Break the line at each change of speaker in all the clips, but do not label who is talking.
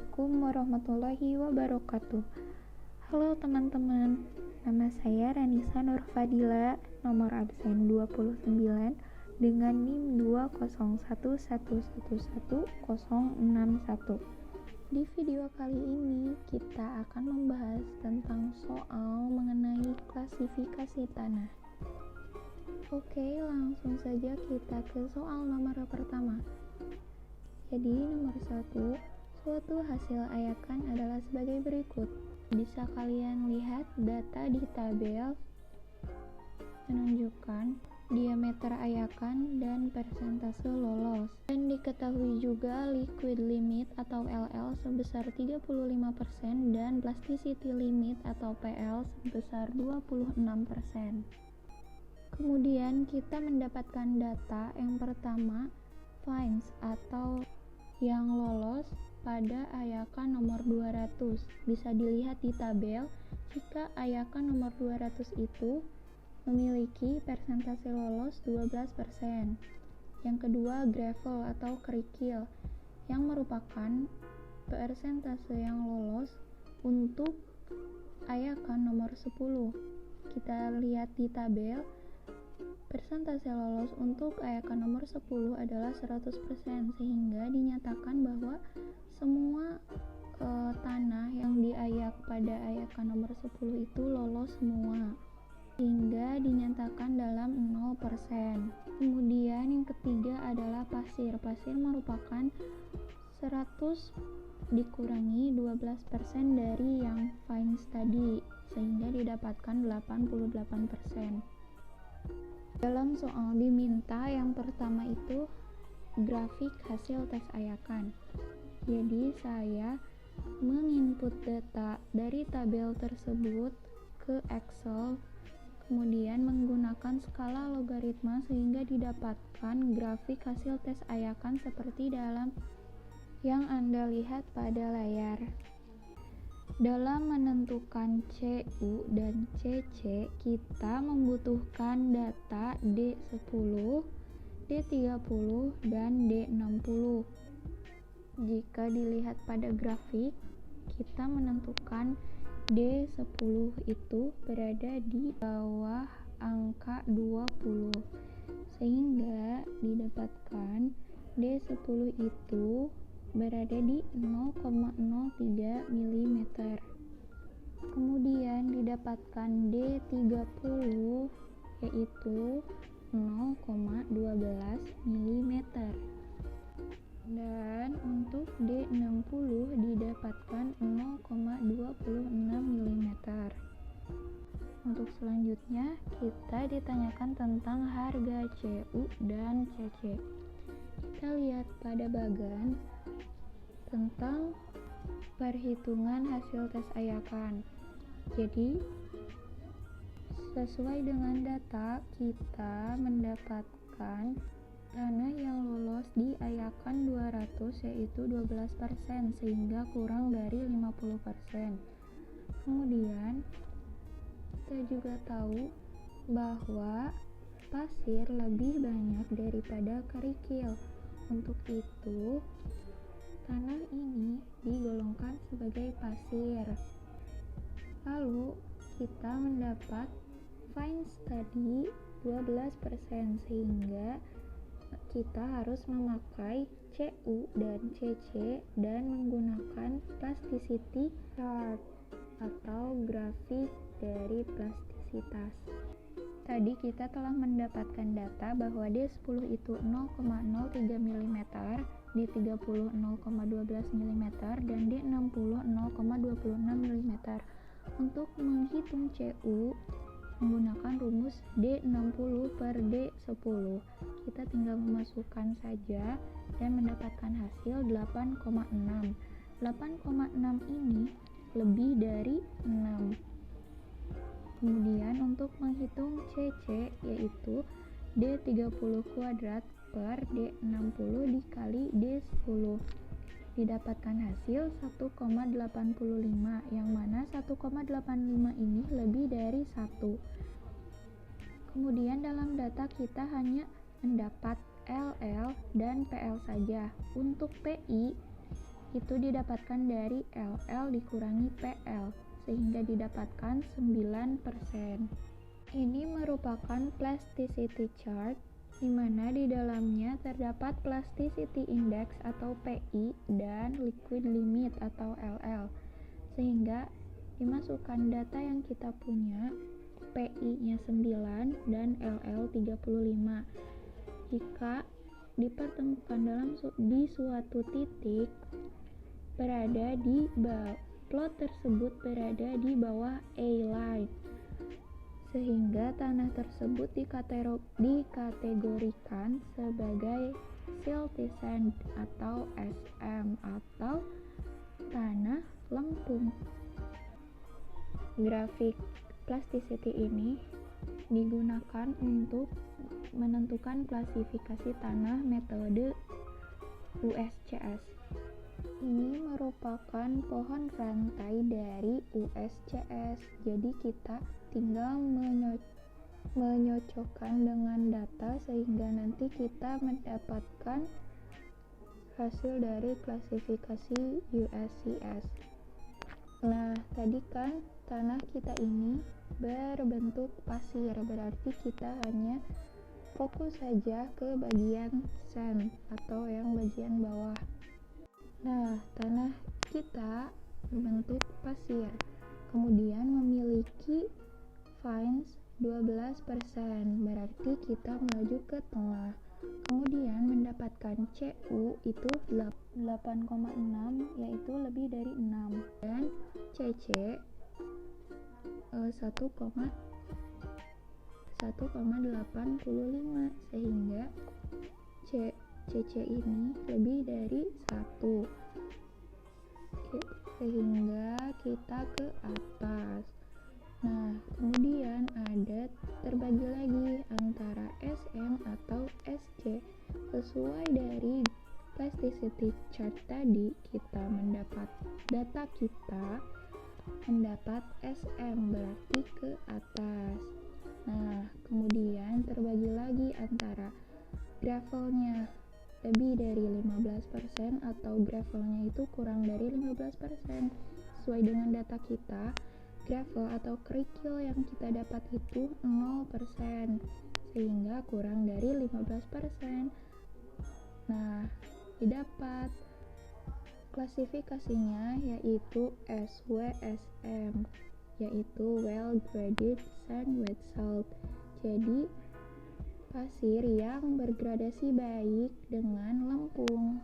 Assalamualaikum warahmatullahi wabarakatuh. Halo teman-teman, nama saya Ranisa Nurfadila, nomor absen 29 dengan NIM 20111111061. Di video kali ini kita akan membahas tentang soal mengenai klasifikasi tanah. Oke, langsung saja kita ke soal nomor pertama. Jadi nomor 1, suatu hasil ayakan adalah sebagai berikut. Bisa kalian lihat data di tabel menunjukkan diameter ayakan dan persentase lolos. Dan diketahui juga liquid limit atau LL sebesar 35% dan plasticity limit atau PL sebesar 26%. Kemudian kita mendapatkan data yang pertama, finds atau yang lolos pada ayakan nomor 200. Bisa dilihat di tabel, jika ayakan nomor 200 itu memiliki persentase lolos 12%. Yang kedua, gravel atau kerikil, yang merupakan persentase yang lolos untuk ayakan nomor 10. Kita lihat di tabel, persentase lolos untuk ayakan nomor 10 adalah 100%, sehingga dinyatakan bahwa semua tanah yang diayak pada ayakan nomor 10 itu lolos semua, hingga dinyatakan dalam 0%. Kemudian yang ketiga adalah pasir. Pasir merupakan 100 dikurangi 12% dari yang finds tadi, sehingga didapatkan 88%. Dalam soal diminta yang pertama itu grafik hasil tes ayakan. Jadi saya menginput data dari tabel tersebut ke Excel, kemudian menggunakan skala logaritma sehingga didapatkan grafik hasil tes ayakan seperti dalam yang Anda lihat pada layar. Dalam menentukan CU dan CC, kita membutuhkan data D10, D30, dan D60. Jika dilihat pada grafik, kita menentukan D10 itu berada di bawah angka 20, sehingga didapatkan D10 itu berada di 0,03 mm. Kemudian didapatkan D30 yaitu 0,12 mm. Dan untuk D60 didapatkan 0,26 mm. Untuk selanjutnya kita ditanyakan tentang harga CU dan CC. Kita lihat pada bagan tentang perhitungan hasil tes ayakan. Jadi sesuai dengan data, kita mendapatkan tanah yang lolos di ayakan 200 yaitu 12%, sehingga kurang dari 50%. Kemudian kita juga tahu bahwa pasir lebih banyak daripada kerikil. Untuk itu tanah ini digolongkan sebagai pasir. Lalu kita mendapat finds tadi 12%, sehingga kita harus memakai CU dan CC dan menggunakan plasticity chart atau grafik dari plastisitas. Tadi kita telah mendapatkan data bahwa D10 itu 0,03 mm, D30 0,12 mm, dan D60 0,26 mm. Untuk menghitung CU menggunakan rumus D60 per D10. Kita tinggal memasukkan saja dan mendapatkan hasil 8,6. 8,6 ini lebih dari 6. Kemudian untuk menghitung CC yaitu D30 kuadrat per D60 dikali D10. Didapatkan hasil 1,85, yang mana 1,85 ini lebih dari 1. Kemudian dalam data kita hanya mendapat LL dan PL saja. Untuk PI itu didapatkan dari LL dikurangi PL, sehingga didapatkan 9%. Ini merupakan plasticity chart, di mana di dalamnya terdapat plasticity index atau PI dan liquid limit atau LL, sehingga dimasukkan data yang kita punya, PI-nya 9 dan LL 35. Jika dipertemukan di suatu titik berada di plot tersebut berada di bawah A-line, sehingga tanah tersebut dikategorikan sebagai silty sand atau SM atau tanah lempung. Grafik plasticity ini digunakan untuk menentukan klasifikasi tanah metode USCS. Ini merupakan pohon rantai dari USCS, jadi kita tinggal menyocokkan dengan data sehingga nanti kita mendapatkan hasil dari klasifikasi USCS. Nah, tadi kan tanah kita ini berbentuk pasir, berarti kita hanya fokus saja ke bagian sand atau yang bagian bawah. Nah, tanah kita berbentuk pasir, kemudian memiliki fines 12%, berarti kita melaju ke tengah, kemudian mendapatkan CU itu 8,6, yaitu lebih dari 6, dan CC 1,85, sehingga CC ini lebih dari 1, sehingga kita ke atas. Nah, kemudian ada terbagi lagi antara SM atau SC. Sesuai dari plasticity chart tadi, kita mendapat data kita mendapat SM, berarti ke atas. Nah, kemudian terbagi lagi antara gravelnya lebih dari 15% atau gravelnya itu kurang dari 15%. Sesuai dengan data kita, gravel atau kerikil yang kita dapat itu 0%, sehingga kurang dari 15%. Nah, didapat klasifikasinya yaitu SWSM, yaitu well graded sand with salt. Jadi pasir yang bergradasi baik dengan lempung.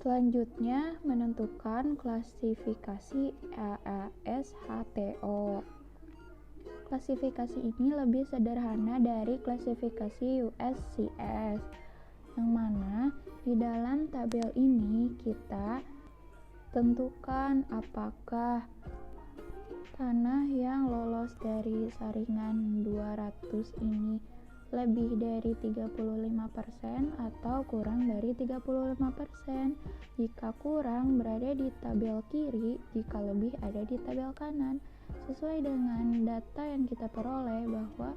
Selanjutnya, menentukan klasifikasi AASHTO. Klasifikasi ini lebih sederhana dari klasifikasi USCS, yang mana di dalam tabel ini kita tentukan apakah tanah yang lolos dari saringan 200 ini lebih dari 35% atau kurang dari 35%. Jika kurang, berada di tabel kiri, jika lebih ada di tabel kanan. Sesuai dengan data yang kita peroleh bahwa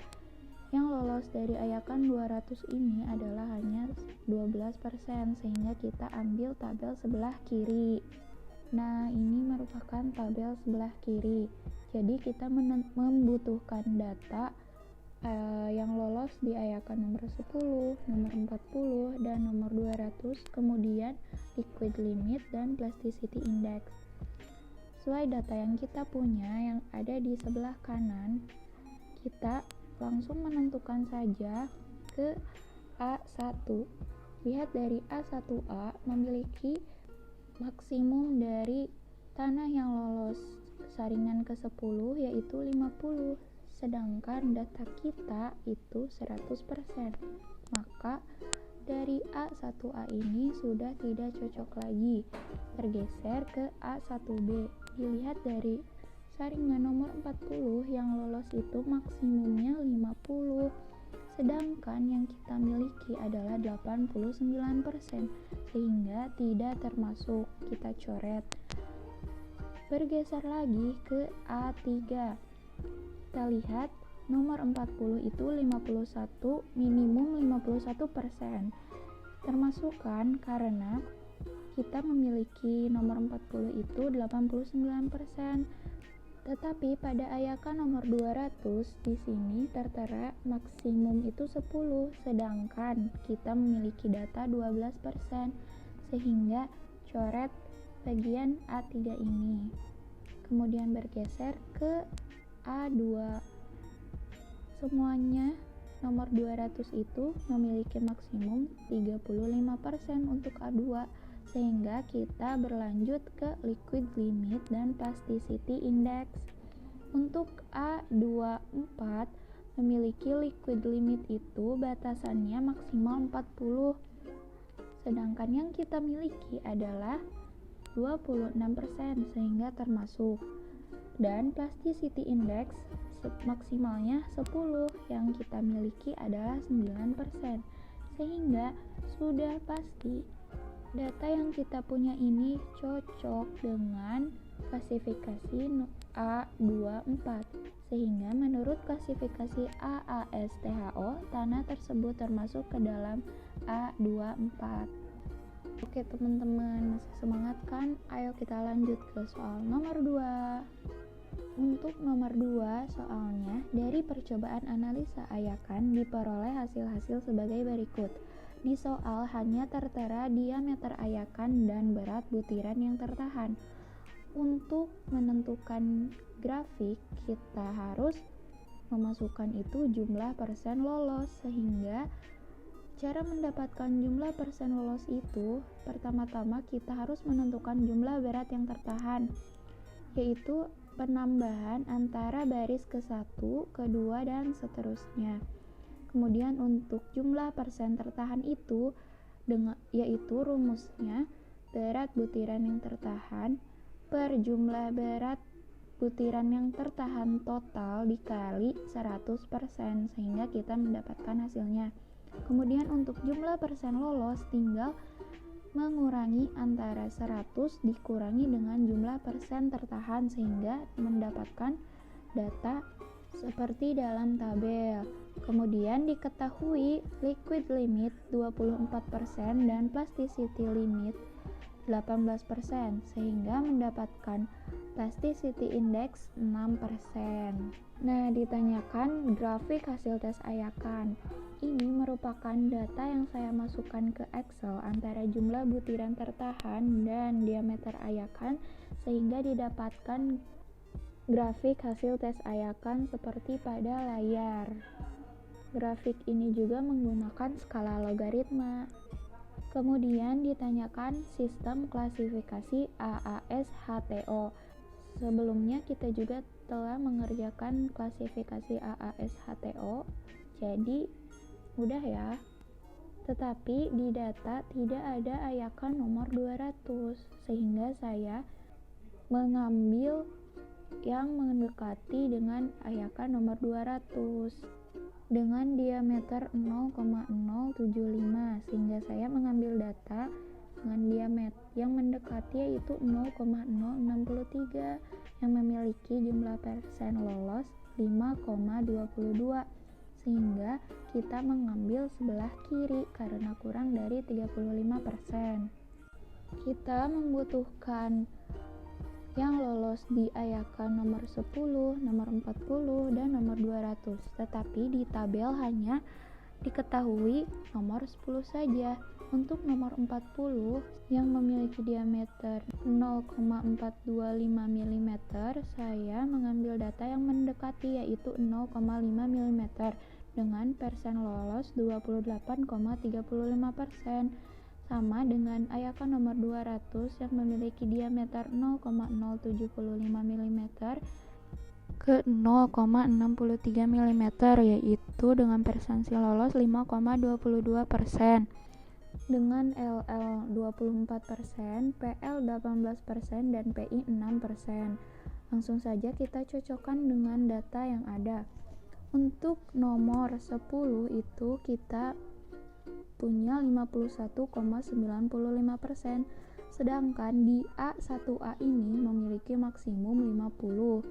yang lolos dari ayakan 200 ini adalah hanya 12%, sehingga kita ambil tabel sebelah kiri. Nah, ini merupakan tabel sebelah kiri. Jadi kita membutuhkan data yang lolos di ayakan nomor 10, nomor 40, dan nomor 200, kemudian liquid limit dan plasticity index. Sesuai data yang kita punya yang ada di sebelah kanan, kita langsung menentukan saja ke A1. Lihat dari A1A memiliki maksimum dari tanah yang lolos saringan ke-10 yaitu 50, sedangkan data kita itu 100%. Maka dari A1A ini sudah tidak cocok lagi, bergeser ke A1B. Dilihat dari saringan nomor 40 yang lolos itu maksimumnya 50, sedangkan yang kita miliki adalah 89%, sehingga tidak termasuk, kita coret. Bergeser lagi ke A3. Kita lihat nomor 40 itu 51, minimum 51%. Termasukkan karena kita memiliki nomor 40 itu 89%. Tetapi pada ayakan nomor 200 di sini tertera maksimum itu 10, sedangkan kita memiliki data 12%, sehingga coret bagian A3 ini. Kemudian bergeser ke A2. Semuanya nomor 200 itu memiliki maksimum 35% untuk A2, sehingga kita berlanjut ke liquid limit dan plasticity index. Untuk A24 memiliki liquid limit itu batasannya maksimal 40, sedangkan yang kita miliki adalah 26%, sehingga termasuk. Dan plasticity index maksimalnya 10, yang kita miliki adalah 9%, sehingga sudah pasti data yang kita punya ini cocok dengan klasifikasi A24, sehingga menurut klasifikasi AASTHO, tanah tersebut termasuk ke dalam A24. Oke teman-teman, masih semangat kan? Ayo kita lanjut ke soal nomor 2. Untuk nomor 2 soalnya, dari percobaan analisa ayakan diperoleh hasil-hasil sebagai berikut. Di soal hanya tertera diameter ayakan dan berat butiran yang tertahan. Untuk menentukan grafik, kita harus memasukkan itu jumlah persen lolos, sehingga cara mendapatkan jumlah persen lolos itu, pertama-tama kita harus menentukan jumlah berat yang tertahan, yaitu penambahan antara baris ke-1, ke-2, dan seterusnya. Kemudian untuk jumlah persen tertahan itu yaitu rumusnya berat butiran yang tertahan per jumlah berat butiran yang tertahan total dikali 100%, sehingga kita mendapatkan hasilnya. Kemudian untuk jumlah persen lolos tinggal mengurangi antara 100 dikurangi dengan jumlah persen tertahan, sehingga mendapatkan data seperti dalam tabel. Kemudian diketahui liquid limit 24% dan plasticity limit 18%, sehingga mendapatkan plasticity index 6%. Nah, ditanyakan grafik hasil tes ayakan. Ini merupakan data yang saya masukkan ke Excel antara jumlah butiran tertahan dan diameter ayakan, sehingga didapatkan grafik hasil tes ayakan seperti pada layar. Grafik ini juga menggunakan skala logaritma. Kemudian ditanyakan sistem klasifikasi AASHTO. Sebelumnya kita juga telah mengerjakan klasifikasi AASHTO, jadi mudah ya. Tetapi di data tidak ada ayakan nomor 200, sehingga saya mengambil yang mendekati dengan ayakan nomor 200 dengan diameter 0,075, sehingga saya mengambil data dengan diameter yang mendekati yaitu 0,063 yang memiliki jumlah persen lolos 5,22, sehingga kita mengambil sebelah kiri karena kurang dari 35%. Kita membutuhkan yang lolos di ayakan nomor 10, nomor 40, dan nomor 200. Tetapi di tabel hanya diketahui nomor 10 saja. Untuk nomor 40 yang memiliki diameter 0,425 mm, saya mengambil data yang mendekati yaitu 0,5 mm dengan persen lolos 28,35%. Sama dengan ayakan nomor 200 yang memiliki diameter 0,075 mm ke 0,63 mm, yaitu dengan persentil lolos 5,22%. Dengan LL 24%, PL 18%, dan PI 6%. Langsung saja kita cocokkan dengan data yang ada. Untuk nomor 10 itu kita punya 51,95%, sedangkan di A1A ini memiliki maksimum 50.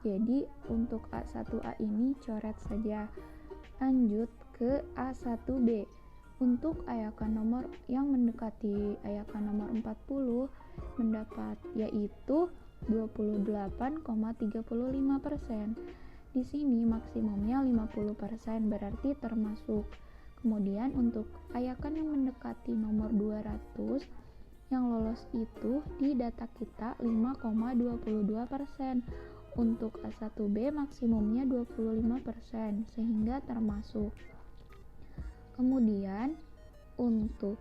Jadi untuk A1A ini coret saja. Lanjut ke A1B. Untuk ayakan nomor yang mendekati ayakan nomor 40 mendapat yaitu 28,35%. Di sini maksimumnya 50% berarti termasuk. Kemudian untuk ayakan yang mendekati nomor 200 yang lolos itu di data kita 5,22%. Untuk A1B maksimumnya 25% sehingga termasuk. Kemudian untuk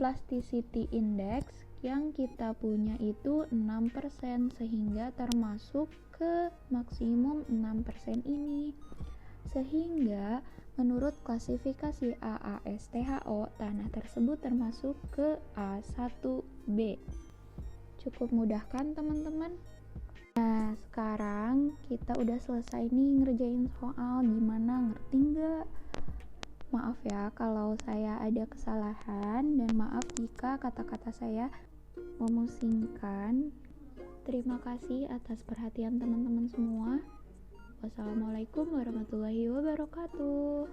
plasticity index yang kita punya itu 6% sehingga termasuk ke maksimum 6% ini. Sehingga menurut klasifikasi AASTHO, tanah tersebut termasuk ke A1B. Cukup mudah kan teman-teman? Nah, sekarang kita udah selesai nih ngerjain soal. Gimana, ngerti nggak? Maaf ya kalau saya ada kesalahan dan maaf jika kata-kata saya memusingkan. Terima kasih atas perhatian teman-teman semua. Wassalamualaikum warahmatullahi wabarakatuh.